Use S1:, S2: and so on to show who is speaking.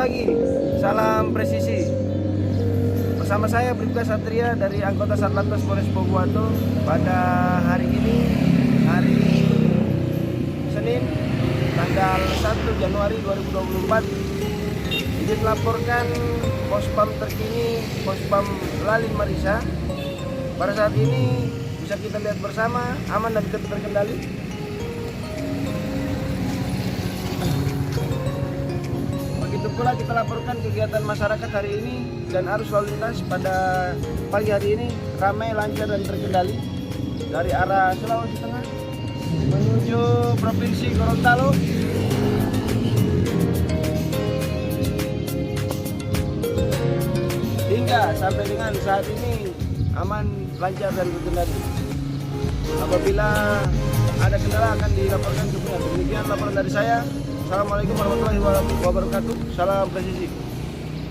S1: pagi, salam presisi. Bersama saya Bribka Satria dari anggota Satlantas Polres Boboato. Pada hari ini, hari Senin, tanggal 1 Januari 2024, izin melaporkan pospam terkini, pospam Lalin Marisa. Pada saat ini bisa kita lihat bersama, aman dan terkendali. Begitu pula kita laporkan kegiatan masyarakat hari ini dan arus lalu lintas pada pagi hari ini ramai, lancar dan terkendali dari arah Sulawesi Tengah menuju Provinsi Gorontalo. Hingga sampai dengan saat ini aman, lancar dan terkendali. Apabila ada kendala akan dilaporkan ke pihak. Demikian laporan dari saya. Assalamualaikum warahmatullahi wabarakatuh. Salam presisi.